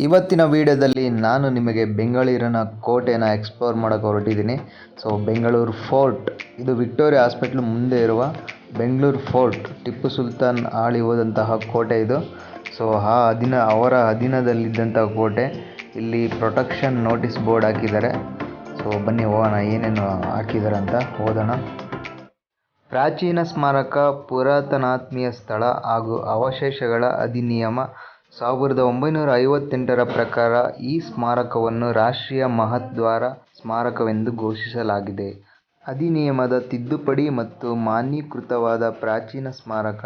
ಇವತ್ತಿನ ವಿಡಿಯೋದಲ್ಲಿ ನಾನು ನಿಮಗೆ ಬೆಂಗಳೂರಿನ ಕೋಟೆನ ಎಕ್ಸ್ಪ್ಲೋರ್ ಮಾಡೋಕೆ ಹೊರಟಿದ್ದೀನಿ. ಸೊ ಬೆಂಗಳೂರು ಫೋರ್ಟ್, ಇದು ವಿಕ್ಟೋರಿಯಾ ಹಾಸ್ಪಿಟ್ಲ್ ಮುಂದೆ ಇರುವ ಬೆಂಗಳೂರು ಫೋರ್ಟ್, ಟಿಪ್ಪು ಸುಲ್ತಾನ್ ಆಳಿ ಹೋದಂತಹ ಕೋಟೆ ಇದು. ಸೊ ಅವರ ಅಧೀನದಲ್ಲಿದ್ದಂಥ ಕೋಟೆ. ಇಲ್ಲಿ ಪ್ರೊಟೆಕ್ಷನ್ ನೋಟಿಸ್ ಬೋರ್ಡ್ ಹಾಕಿದ್ದಾರೆ. ಸೊ ಬನ್ನಿ ಹೋಗೋಣ, ಏನೇನು ಹಾಕಿದ್ದಾರೆ ಅಂತ ಓದೋಣ. ಪ್ರಾಚೀನ ಸ್ಮಾರಕ, ಪುರಾತನಾತ್ಮೀಯ ಸ್ಥಳ ಹಾಗೂ ಅವಶೇಷಗಳ ಅಧಿನಿಯಮ 1958ರ ಪ್ರಕಾರ ಈ ಸ್ಮಾರಕವನ್ನು ರಾಷ್ಟ್ರೀಯ ಮಹತ್ವದ ಸ್ಮಾರಕವೆಂದು ಘೋಷಿಸಲಾಗಿದೆ. ಅಧಿನಿಯಮದ ತಿದ್ದುಪಡಿ ಮತ್ತು ಮಾನ್ಯೀಕೃತವಾದ ಪ್ರಾಚೀನ ಸ್ಮಾರಕ,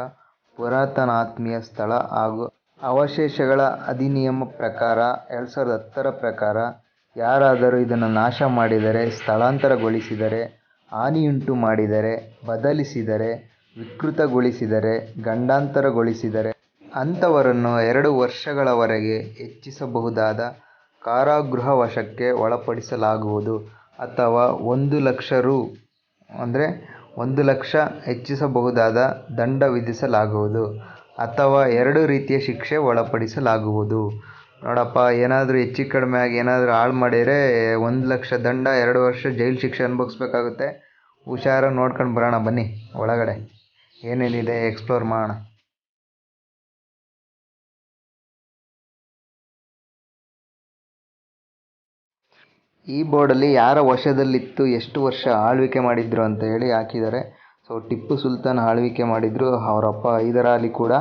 ಪುರಾತನಾತ್ಮೀಯ ಸ್ಥಳ ಹಾಗೂ ಅವಶೇಷಗಳ ಅಧಿನಿಯಮ ಪ್ರಕಾರ 2010ರ ಪ್ರಕಾರ ಯಾರಾದರೂ ಇದನ್ನು ನಾಶ ಮಾಡಿದರೆ, ಸ್ಥಳಾಂತರಗೊಳಿಸಿದರೆ, ಹಾನಿಯುಂಟು ಮಾಡಿದರೆ, ಬದಲಿಸಿದರೆ, ವಿಕೃತಗೊಳಿಸಿದರೆ, ಗಂಡಾಂತರಗೊಳಿಸಿದರೆ ಅಂಥವರನ್ನು 2 ವರ್ಷಗಳವರೆಗೆ ಹೆಚ್ಚಿಸಬಹುದಾದ ಕಾರಾಗೃಹವಾಸಕ್ಕೆ ಒಳಪಡಿಸಲಾಗುವುದು ಅಥವಾ 1,00,000 ರು ಅಂದರೆ 1,00,000 ಹೆಚ್ಚಿಸಬಹುದಾದ ದಂಡ ವಿಧಿಸಲಾಗುವುದು ಅಥವಾ 2 ರೀತಿಯ ಶಿಕ್ಷೆ ಒಳಪಡಿಸಲಾಗುವುದು. ನೋಡಪ್ಪ, ಏನಾದರೂ ಹೆಚ್ಚು ಕಡಿಮೆ ಆಗಿ ಏನಾದರೂ ಹಾಳು ಮಾಡಿದರೆ 1,00,000 ದಂಡ, 2 ವರ್ಷ ಜೈಲು ಶಿಕ್ಷೆ ಅನುಭವಿಸ್ಬೇಕಾಗುತ್ತೆ. ಹುಷಾರಾಗಿ ನೋಡ್ಕೊಂಡು ಬರೋಣ ಬನ್ನಿ, ಒಳಗಡೆ ಏನೇನಿದೆ ಎಕ್ಸ್ಪ್ಲೋರ್ ಮಾಡೋಣ. ಈ ಬೋರ್ಡಲ್ಲಿ ಯಾರ ವಶದಲ್ಲಿತ್ತು, ಎಷ್ಟು ವರ್ಷ ಆಳ್ವಿಕೆ ಮಾಡಿದ್ರು ಅಂತ ಹೇಳಿ ಹಾಕಿದ್ದಾರೆ. ಸೊ ಟಿಪ್ಪು ಸುಲ್ತಾನ್ ಆಳ್ವಿಕೆ ಮಾಡಿದ್ರು, ಅವರಪ್ಪ ಹೈದರ್ ಅಲಿ ಕೂಡ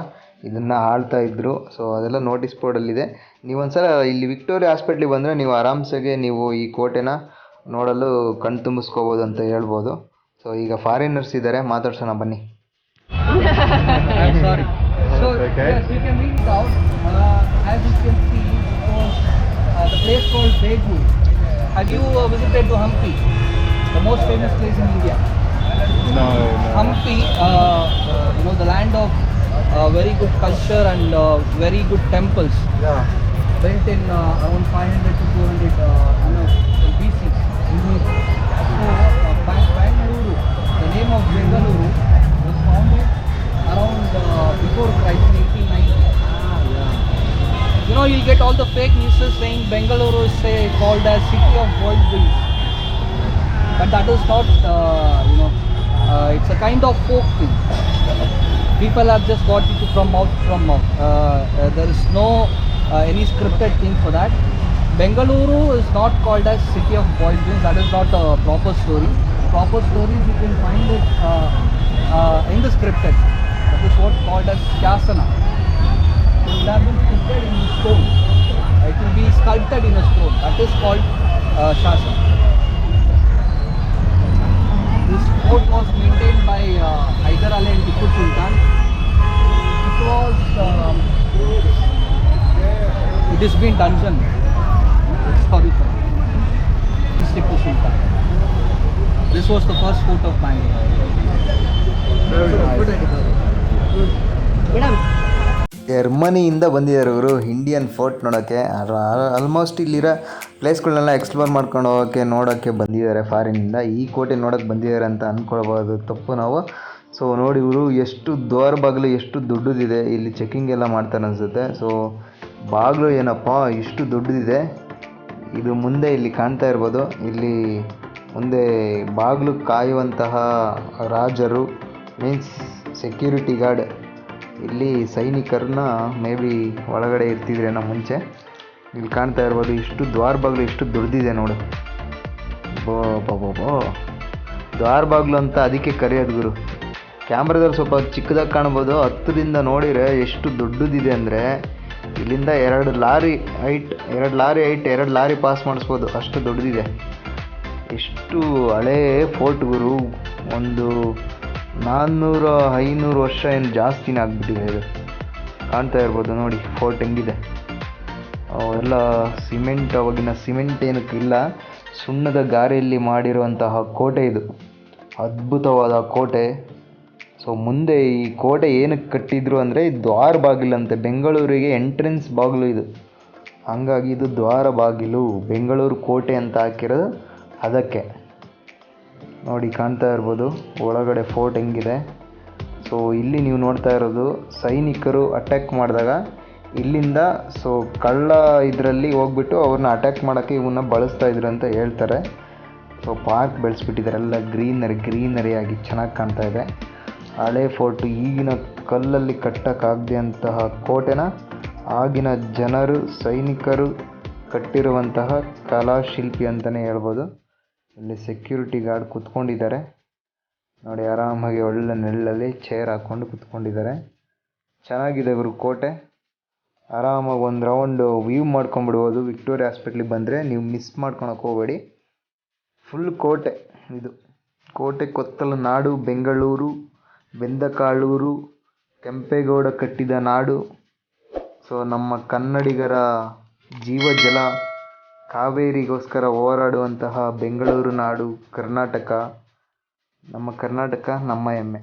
ಇದನ್ನು ಆಳ್ತಾ ಇದ್ದರು. ಸೊ ಅದೆಲ್ಲ ನೋಟಿಸ್ ಬೋರ್ಡಲ್ಲಿದೆ. ನೀವೊಂದ್ಸಲ ಇಲ್ಲಿ ವಿಕ್ಟೋರಿಯಾ ಹಾಸ್ಪಿಟ್ಲಿಗೆ ಬಂದರೆ ನೀವು ಆರಾಮ್ಸಾಗೆ ನೀವು ಈ ಕೋಟೆನ ನೋಡಲು ಕಣ್ ತುಂಬಿಸ್ಕೋಬೋದು ಅಂತ ಹೇಳ್ಬೋದು. ಸೊ ಈಗ ಫಾರಿನರ್ಸ್ ಇದ್ದಾರೆ, ಮಾತಾಡ್ಸೋಣ ಬನ್ನಿ. Sorry. So yes, we can read it out. As you can see, it was the place called Begur. Have you visited to Hampi, the most famous place in India? No. Hampi, the land of very good culture and very good temples. Yeah. Built in around 500 to 400 BC. So Bengaluru, the name of Bengaluru was founded around before Christ in 1890. You'll get all the fake news saying Bengaluru is called as city of world wheels, but that is not, it's a kind of folk thing. People have just got it from mouth. There is no any scripted thing for that. Bengaluru is not called as city of boys' dreams. That is not a proper story. Proper stories you can find it in the scripted. That is what called as Shasana. It will have been scripted in stone. It will be sculpted in a stone. That is called Shasana. This fort was maintained by Haider Ali and Tipu Sultan. It has been dungeon. Historical. This Tipu Sultan. This was the first fort of Bangalore. ಜರ್ಮನಿಯಿಂದ ಬಂದಿದ್ದಾರೆ ಇವರು Indian fort ನೋಡೋಕ್ಕೆ. Almost ಇಲ್ಲಿರೋ ಪ್ಲೇಸ್ಗಳನ್ನೆಲ್ಲ explore ಮಾಡ್ಕೊಂಡು ಹೋಗೋಕ್ಕೆ ನೋಡೋಕ್ಕೆ ಬಂದಿದ್ದಾರೆ ಫಾರಿನಿಂದ. ಈ ಕೋಟೆ ನೋಡೋಕ್ಕೆ ಬಂದಿದ್ದಾರೆ ಅಂತ ಅಂದ್ಕೊಳ್ಬೋದು, ತಪ್ಪು ನಾವು. ಸೊ ನೋಡಿ, ಇವರು ಎಷ್ಟು ದ್ವಾರ ಬಾಗಿಲು ಎಷ್ಟು ದೊಡ್ಡದಿದೆ. ಇಲ್ಲಿ ಚೆಕಿಂಗ್ ಎಲ್ಲ ಮಾಡ್ತಾರೆ ಅನಿಸುತ್ತೆ. ಸೊ ಬಾಗಿಲು ಏನಪ್ಪ ಇಷ್ಟು ದೊಡ್ಡದಿದೆ. ಇದು ಮುಂದೆ ಇಲ್ಲಿ ಕಾಣ್ತಾ ಇರ್ಬೋದು. ಇಲ್ಲಿ ಮುಂದೆ ಬಾಗಿಲು ಕಾಯುವಂತಹ ರಾಜರು, ಮೀನ್ಸ್ ಸೆಕ್ಯೂರಿಟಿ ಗಾರ್ಡ್, ಇಲ್ಲಿ ಸೈನಿಕರನ್ನ ಮೇ ಬಿ ಒಳಗಡೆ ಇರ್ತಿದ್ರೇನೋ ಮುಂಚೆ. ಇಲ್ಲಿ ಕಾಣ್ತಾ ಇರ್ಬೋದು, ಇಷ್ಟು ದ್ವಾರ ಬಾಗಿಲು ಎಷ್ಟು ದೊಡ್ಡದಿದೆ ನೋಡು. ಬೋ ದ್ವಾರ ಬಾಗಿಲು ಅಂತ ಅದಕ್ಕೆ ಕರೆಯೋದು ಗುರು. ಕ್ಯಾಮ್ರಾದಲ್ಲಿ ಸ್ವಲ್ಪ ಚಿಕ್ಕದಾಗಿ ಕಾಣ್ಬೋದು, ಹತ್ತಿರದಿಂದ ನೋಡಿದರೆ ಎಷ್ಟು ದೊಡ್ಡದಿದೆ ಅಂದರೆ ಇಲ್ಲಿಂದ 2 ಲಾರಿ ಹೈಟ್ 2 ಲಾರಿ ಪಾಸ್ ಮಾಡಿಸ್ಬೋದು, ಅಷ್ಟು ದೊಡ್ಡದಿದೆ. ಎಷ್ಟು ಹಳೇ ಫೋರ್ಟ್ ಗುರು, ಒಂದು 400-500 ವರ್ಷ ಏನು ಜಾಸ್ತಿನೇ ಆಗಿಬಿಟ್ಟಿದೆ ಇದು. ಕಾಣ್ತಾ ಇರ್ಬೋದು ನೋಡಿ ಫೋರ್ಟ್ ಹೆಂಗಿದೆ. ಎಲ್ಲ ಸಿಮೆಂಟ್, ಅವಾಗಿನ ಸಿಮೆಂಟ್ ಏನಕ್ಕಿಲ್ಲ, ಸುಣ್ಣದ ಗಾರೆಯಲ್ಲಿ ಮಾಡಿರುವಂತಹ ಕೋಟೆ ಇದು. ಅದ್ಭುತವಾದ ಕೋಟೆ. ಸೊ ಮುಂದೆ ಈ ಕೋಟೆ ಏನಕ್ಕೆ ಕಟ್ಟಿದ್ರು ಅಂದರೆ ದ್ವಾರ ಬಾಗಿಲಂತೆ, ಬೆಂಗಳೂರಿಗೆ ಎಂಟ್ರೆನ್ಸ್ ಬಾಗಿಲು ಇದು. ಹಾಗಾಗಿ ಇದು ದ್ವಾರ ಬಾಗಿಲು, ಬೆಂಗಳೂರು ಕೋಟೆ ಅಂತ ಹಾಕಿರೋದು ಅದಕ್ಕೆ. ನೋಡಿ ಕಾಣ್ತಾ ಇರ್ಬೋದು ಒಳಗಡೆ ಫೋರ್ಟ್ ಹೆಂಗಿದೆ. ಸೊ ಇಲ್ಲಿ ನೀವು ನೋಡ್ತಾ ಇರೋದು ಸೈನಿಕರು ಅಟ್ಯಾಕ್ ಮಾಡಿದಾಗ ಇಲ್ಲಿಂದ ಸೊ ಕಳ್ಳ ಇದರಲ್ಲಿ ಹೋಗ್ಬಿಟ್ಟು ಅವ್ರನ್ನ ಅಟ್ಯಾಕ್ ಮಾಡೋಕ್ಕೆ ಇವನ್ನ ಬಳಸ್ತಾ ಇದ್ರು ಅಂತ ಹೇಳ್ತಾರೆ. ಸೊ ಪಾರ್ಕ್ ಬೆಳೆಸ್ಬಿಟ್ಟಿದ್ದಾರೆ, ಎಲ್ಲ ಗ್ರೀನರಿ ಆಗಿ ಚೆನ್ನಾಗಿ ಕಾಣ್ತಾ ಇದೆ. ಹಳೆ ಫೋರ್ಟು, ಈಗಿನ ಕಲ್ಲಲ್ಲಿ ಕಟ್ಟೋಕ್ಕಾಗದೆ ಅಂತಹ ಕೋಟೆನ ಆಗಿನ ಜನರು ಸೈನಿಕರು ಕಟ್ಟಿರುವಂತಹ ಕಲಾಶಿಲ್ಪಿ ಅಂತಲೇ ಹೇಳ್ಬೋದು. ಇಲ್ಲಿ ಸೆಕ್ಯೂರಿಟಿ ಗಾರ್ಡ್ ಕುತ್ಕೊಂಡಿದ್ದಾರೆ ನೋಡಿ, ಆರಾಮಾಗಿ ಒಳ್ಳೆ ನೆರಳಲ್ಲಿ ಚೇರ್ ಹಾಕ್ಕೊಂಡು ಕುತ್ಕೊಂಡಿದ್ದಾರೆ. ಚೆನ್ನಾಗಿದೆ ಇವರು ಕೋಟೆ. ಆರಾಮಾಗಿ ಒಂದು ರೌಂಡು ವ್ಯೂ ಮಾಡ್ಕೊಂಬಿಡ್ಬೋದು. ವಿಕ್ಟೋರಿಯಾ ಹಾಸ್ಪಿಟ್ಲಿಗೆ ಬಂದರೆ ನೀವು ಮಿಸ್ ಮಾಡ್ಕೊಳಕ್ಕೆ ಹೋಗಬೇಡಿ. ಫುಲ್ ಕೋಟೆ ಇದು. ಕೋಟೆ ಕೊತ್ತಲ ನಾಡು ಬೆಂಗಳೂರು, ಬೆಂದಕಾಳೂರು, ಕೆಂಪೇಗೌಡ ಕಟ್ಟಿದ ನಾಡು. ಸೊ ನಮ್ಮ ಕನ್ನಡಿಗರ ಜೀವಜಲ, ಕಾವೇರಿಗೋಸ್ಕರ ಹೋರಾಡುವಂತಹ ಬೆಂಗಳೂರು ನಾಡು, ಕರ್ನಾಟಕ. ನಮ್ಮ ಕರ್ನಾಟಕ ನಮ್ಮ ಹೆಮ್ಮೆ.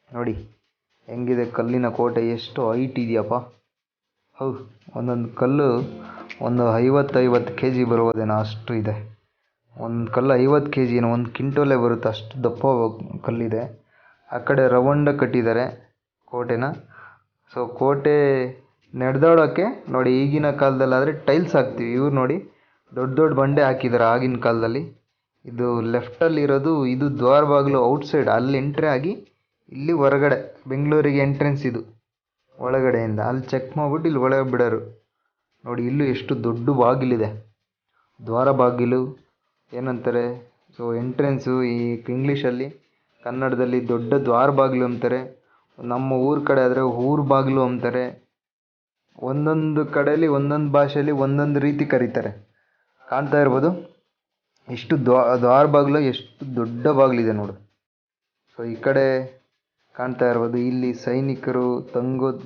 ನೋಡಿ ಹೆಂಗಿದೆ ಕಲ್ಲಿನ ಕೋಟೆ, ಎಷ್ಟು ಹೈಟ್ ಇದೆಯಪ್ಪ. ಹೌದು, ಒಂದೊಂದು ಕಲ್ಲು ಒಂದು 50 kg ಬರ್ಬೋದೇನೋ, ಅಷ್ಟು ಇದೆ. ಒಂದು ಕಲ್ಲು 50 kg ಏನೋ, 1 ಕ್ವಿಂಟೋಲೇ ಬರುತ್ತೆ, ಅಷ್ಟು ದಪ್ಪ ಕಲ್ಲಿದೆ. ಆ ಕಡೆ ರವಂಡ ಕಟ್ಟಿದ್ದಾರೆ ಕೋಟೆನ. ಸೊ ಕೋಟೆ ನಡೆದಾಡೋಕ್ಕೆ ನೋಡಿ, ಈಗಿನ ಕಾಲದಲ್ಲಾದರೆ ಟೈಲ್ಸ್ ಹಾಕ್ತೀವಿ, ಇವ್ರು ನೋಡಿ ದೊಡ್ಡ ಬಂಡೆ ಹಾಕಿದ್ದಾರೆ ಆಗಿನ ಕಾಲದಲ್ಲಿ. ಇದು ಲೆಫ್ಟಲ್ಲಿರೋದು ಇದು ದ್ವಾರ ಬಾಗಿಲು ಔಟ್ಸೈಡ್, ಅಲ್ಲಿ ಎಂಟ್ರಿ ಆಗಿ ಇಲ್ಲಿ ಹೊರಗಡೆ ಬೆಂಗಳೂರಿಗೆ ಎಂಟ್ರೆನ್ಸ್ ಇದು ಒಳಗಡೆಯಿಂದ. ಅಲ್ಲಿ ಚೆಕ್ ಮಾಡಿಬಿಟ್ಟು ಇಲ್ಲಿ ಒಳಗೆ ಬಿಡೋರು ನೋಡಿ. ಇಲ್ಲೂ ಎಷ್ಟು ದೊಡ್ಡ ಬಾಗಿಲಿದೆ, ದ್ವಾರ ಬಾಗಿಲು ಏನಂತಾರೆ. ಸೊ ಎಂಟ್ರೆನ್ಸು ಈ ಇಂಗ್ಲೀಷಲ್ಲಿ, ಕನ್ನಡದಲ್ಲಿ ದೊಡ್ಡ ದ್ವಾರ ಬಾಗಿಲು ಅಂತಾರೆ. ನಮ್ಮ ಊರ ಕಡೆ ಆದರೆ ಊರು ಬಾಗಿಲು ಅಂತಾರೆ. ಒಂದೊಂದು ಕಡೆಯಲ್ಲಿ ಒಂದೊಂದು ಭಾಷೆಯಲ್ಲಿ ಒಂದೊಂದು ರೀತಿ ಕರೀತಾರೆ. ಕಾಣ್ತಾ ಇರ್ಬೋದು ಎಷ್ಟು ದ್ವಾರ ಬಾಗಿಲು, ಎಷ್ಟು ದೊಡ್ಡ ಬಾಗಿಲಿದೆ ನೋಡು. ಸೊ ಈ ಕಡೆ ಕಾಣ್ತಾ ಇರ್ಬೋದು, ಇಲ್ಲಿ ಸೈನಿಕರು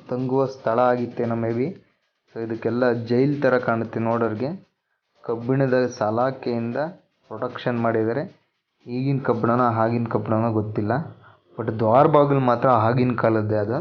ತಂಗುವ ಸ್ಥಳ ಆಗಿತ್ತೇನೋ ಮೇ ಬಿ. ಸೊ ಇದಕ್ಕೆಲ್ಲ ಜೈಲ್ ಥರ ಕಾಣುತ್ತೆ ನೋಡೋರಿಗೆ. ಕಬ್ಬಿಣದ ಸಲಾಕೆಯಿಂದ ಪ್ರೊಟೆಕ್ಷನ್ ಮಾಡಿದ್ದಾರೆ. ಈಗಿನ ಕಬ್ಬಿಣನ ಆಗಿನ ಕಬ್ಬಿಣನ ಗೊತ್ತಿಲ್ಲ, ಬಟ್ ದ್ವಾರ ಬಾಗಿಲು ಮಾತ್ರ ಆಗಿನ ಕಾಲದ್ದೇ ಅದು.